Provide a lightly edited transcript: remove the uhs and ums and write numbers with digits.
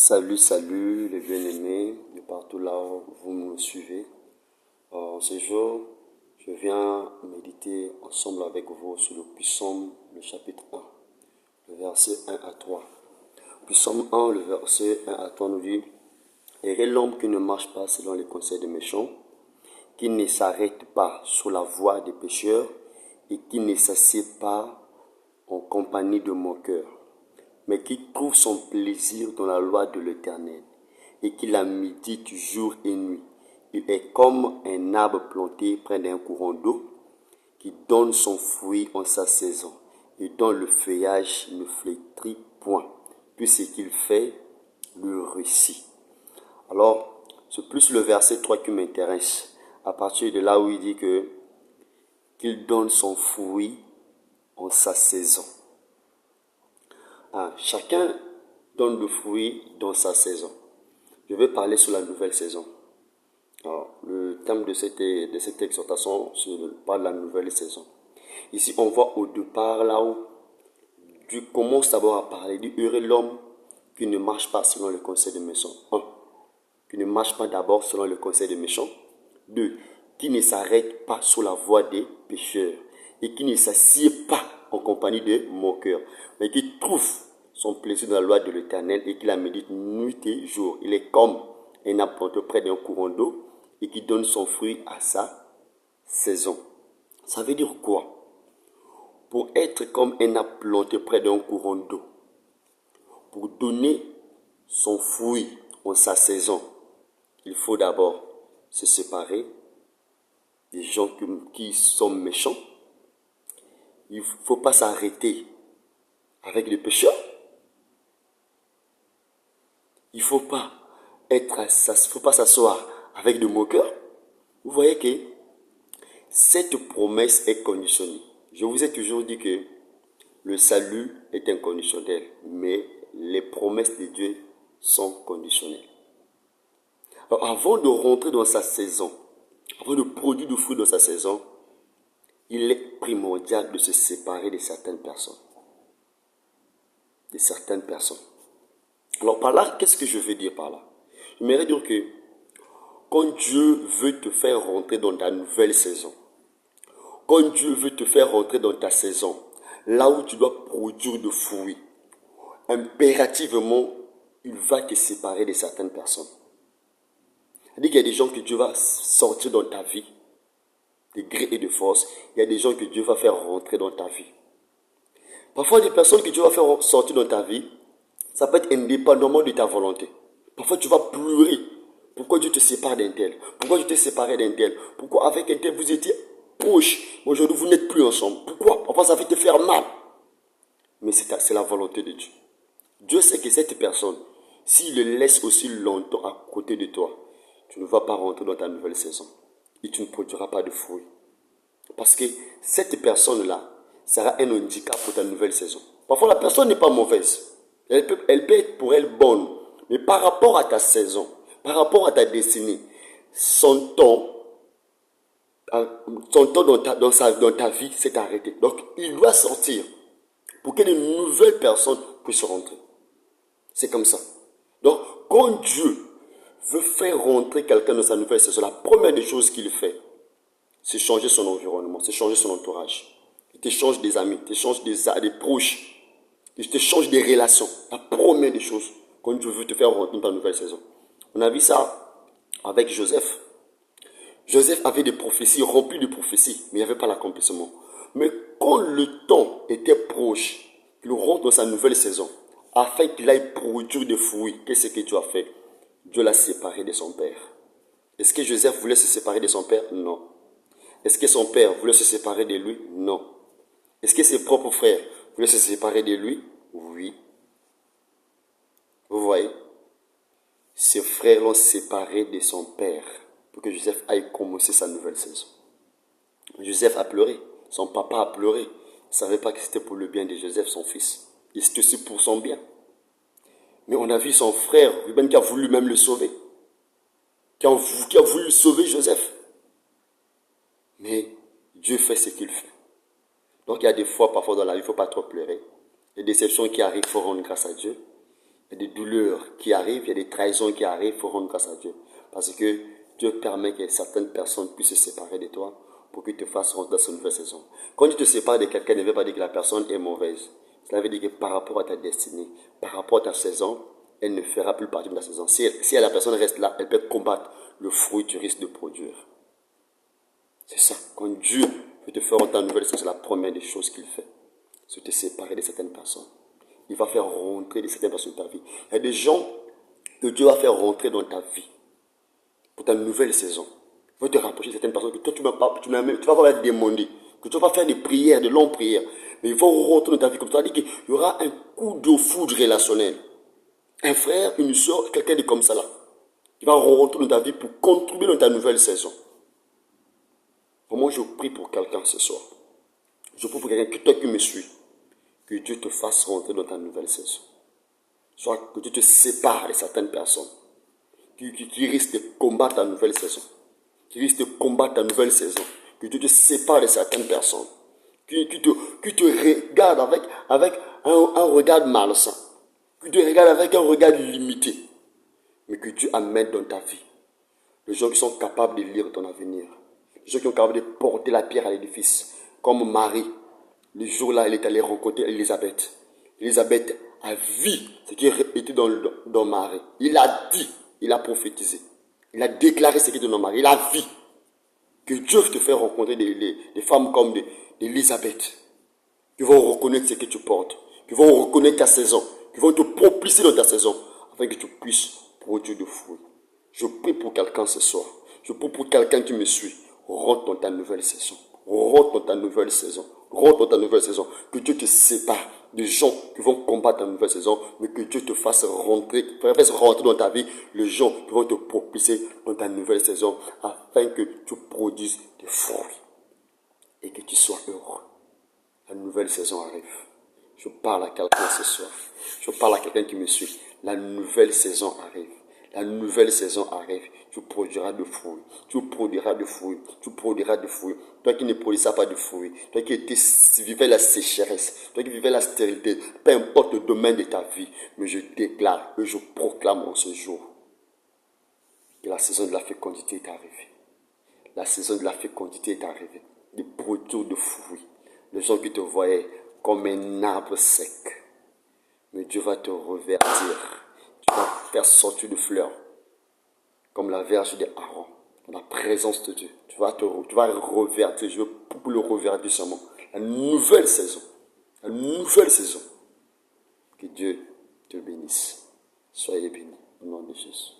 Salut, salut les bien-aimés de partout là où vous me suivez. Ce jour, je viens méditer ensemble avec vous sur le Psaume, le chapitre 1, le verset 1 à 3. Psaume 1, le verset 1 à 3 nous dit: Heureux est l'homme qui ne marche pas selon les conseils des méchants, qui ne s'arrête pas sur la voie des pécheurs et qui ne s'assied pas en compagnie de moqueurs, mais qui trouve son plaisir dans la loi de l'Éternel et qui la médite jour et nuit. Il est comme un arbre planté près d'un courant d'eau qui donne son fruit en sa saison et dont le feuillage ne flétrit point. Puis ce qu'il fait lui réussit. Alors, c'est plus le verset 3 qui m'intéresse. À partir de là où il dit qu'il donne son fruit en sa saison. Chacun donne le fruit dans sa saison. Je vais parler sur la nouvelle saison. Alors, le thème de cette exhortation, c'est parle de la nouvelle saison. Ici, on voit au départ, là où Dieu commence d'abord à parler du heureux l'homme qui ne marche pas selon le conseil des méchants. 1. Qui ne marche pas d'abord selon le conseil des méchants. 2. Qui ne s'arrête pas sur la voie des pécheurs et qui ne s'assied pas en compagnie des moqueurs, mais qui trouve son plaisir dans la loi de l'Éternel et qui la médite nuit et jour. Il est comme un arbre planté près d'un courant d'eau et qui donne son fruit à sa saison. Ça veut dire quoi? Pour être comme un arbre planté près d'un courant d'eau, pour donner son fruit en sa saison, il faut d'abord se séparer des gens qui sont méchants. Il ne faut pas s'arrêter avec les pécheurs. Il ne faut pas s'asseoir avec des moqueurs. Vous voyez que cette promesse est conditionnée. Je vous ai toujours dit que le salut est inconditionnel, mais les promesses de Dieu sont conditionnelles. Alors, avant de rentrer dans sa saison, avant de produire du fruit dans sa saison, il est primordial de se séparer de certaines personnes. Alors par là, qu'est-ce que je veux dire par là? J'aimerais dire que quand Dieu veut te faire rentrer dans ta nouvelle saison, quand Dieu veut te faire rentrer dans ta saison, là où tu dois produire de fruits, impérativement, il va te séparer de certaines personnes. C'est-à-dire qu'il y a des gens que Dieu va sortir dans ta vie, de gré et de force. Il y a des gens que Dieu va faire rentrer dans ta vie. Parfois, des personnes que Dieu va faire sortir dans ta vie, ça peut être indépendamment de ta volonté. Parfois, tu vas pleurer. Pourquoi Dieu te sépare d'un tel? Pourquoi Dieu te séparé d'un tel? Pourquoi avec un tel vous étiez proches? Aujourd'hui, vous n'êtes plus ensemble. Pourquoi? Parfois, ça va te faire mal. Mais c'est la volonté de Dieu. Dieu sait que cette personne, s'il le laisse aussi longtemps à côté de toi, tu ne vas pas rentrer dans ta nouvelle saison. Et tu ne produiras pas de fruits. Parce que cette personne-là sera un handicap pour ta nouvelle saison. Parfois, la personne n'est pas mauvaise. Elle peut être pour elle bonne. Mais par rapport à ta saison, par rapport à ta destinée, son temps dans ta vie s'est arrêté. Donc, il doit sortir pour que de nouvelles personnes puissent rentrer. C'est comme ça. Donc, quand Dieu veut faire rentrer quelqu'un dans sa nouvelle saison, la première des choses qu'il fait, c'est changer son environnement, c'est changer son entourage. Il te change des amis, il te change des proches, il te change des relations. La première des choses, quand Dieu veut te faire rentrer dans ta nouvelle saison. On a vu ça avec Joseph. Joseph avait des prophéties, remplies de prophéties, mais il n'y avait pas l'accomplissement. Mais quand le temps était proche, qu'il rentre dans sa nouvelle saison, afin qu'il aille produire des fruits, qu'est-ce que Dieu a fait? Dieu l'a séparé de son père. Est-ce que Joseph voulait se séparer de son père? Non. Est-ce que son père voulait se séparer de lui? Non. Est-ce que ses propres frères voulaient se séparer de lui? Oui. Vous voyez? Ses frères l'ont séparé de son père pour que Joseph aille commencer sa nouvelle saison. Joseph a pleuré. Son papa a pleuré. Il ne savait pas que c'était pour le bien de Joseph, son fils. Et c'était aussi pour son bien. Mais on a vu son frère, Ruben, qui a voulu même le sauver. Qui a voulu sauver Joseph. Mais Dieu fait ce qu'il fait. Donc il y a des fois, parfois dans la vie, il ne faut pas trop pleurer. Les déceptions qui arrivent, il faut rendre grâce à Dieu. Il y a des douleurs qui arrivent, il y a des trahisons qui arrivent, il faut rendre grâce à Dieu. Parce que Dieu permet que certaines personnes puissent se séparer de toi pour qu'il te fasse rentrer dans cette nouvelle saison. Quand tu te sépares de quelqu'un, ne veut pas dire que la personne est mauvaise. Cela veut dire que par rapport à ta destinée, par rapport à ta saison, elle ne fera plus partie de la saison. Si la personne reste là, elle peut combattre le fruit que tu risques de produire. C'est ça. Quand Dieu veut te faire rentrer en nouvelle saison, c'est la première des choses qu'il fait. C'est te séparer de certaines personnes. Il va faire rentrer de certaines personnes dans ta vie. Il y a des gens que Dieu va faire rentrer dans ta vie pour ta nouvelle saison. Il va te rapprocher de certaines personnes que toi tu vas pas demander, que tu vas pas faire des prières, de longues prières. Mais ils vont rentrer dans ta vie comme ça. C'est-à-dire qu'il y aura un coup de foudre relationnel. Un frère, une soeur, quelqu'un de comme ça là. Qui va rentrer dans ta vie pour contribuer dans ta nouvelle saison. Pour moi, je prie pour quelqu'un ce soir. Je prie pour quelqu'un, que toi qui me suis, que Dieu te fasse rentrer dans ta nouvelle saison. Soit que tu te sépares de certaines personnes qui risquent de combattre ta nouvelle saison. Qui risquent de combattre ta nouvelle saison. Que tu te sépares de certaines personnes qui te regardent avec un regard malsain. Qui te regardent avec un regard limité. Mais que Dieu amène dans ta vie. Les gens qui sont capables de lire ton avenir. Les gens qui sont capables de porter la pierre à l'édifice. Comme Marie. Le jour-là, elle est allée rencontrer Élisabeth. Élisabeth a vu ce qui était dans Marie. Il a dit, il a prophétisé. Il a déclaré ce qui était dans Marie. Il a vu que Dieu te fait rencontrer des femmes comme Élisabeth. Qui vont reconnaître ce que tu portes. Qui vont reconnaître ta saison. Qui vont te propulser dans ta saison. Afin que tu puisses produire de fruits. Je prie pour quelqu'un ce soir. Je prie pour quelqu'un qui me suit. Rentre dans ta nouvelle saison. Rentre dans ta nouvelle saison. Rentre dans ta nouvelle saison. Que Dieu te sépare des gens qui vont combattre ta nouvelle saison, mais que Dieu te fasse rentrer dans ta vie les gens qui vont te propulser dans ta nouvelle saison, afin que tu produises des fruits et que tu sois heureux. La nouvelle saison arrive. Je parle à quelqu'un ce soir. Je parle à quelqu'un qui me suit. La nouvelle saison arrive. La nouvelle saison arrive. Tu produiras de fruits. Tu produiras de fruits. Tu produiras de fruits. Toi qui ne produisas pas de fruits. Toi qui vivais la sécheresse. Toi qui vivais la stérilité. Peu importe le domaine de ta vie. Mais je déclare et je proclame en ce jour que la saison de la fécondité est arrivée. La saison de la fécondité est arrivée. De produire de fruits. Les gens qui te voyaient comme un arbre sec. Mais Dieu va te revertir. Tu vas faire sortir de fleurs. Comme la verge d'Aaron. Dans la présence de Dieu. Tu vas revertir. Je veux le revertir seulement. La nouvelle saison. La nouvelle saison. Que Dieu te bénisse. Soyez bénis. Au nom de Jésus.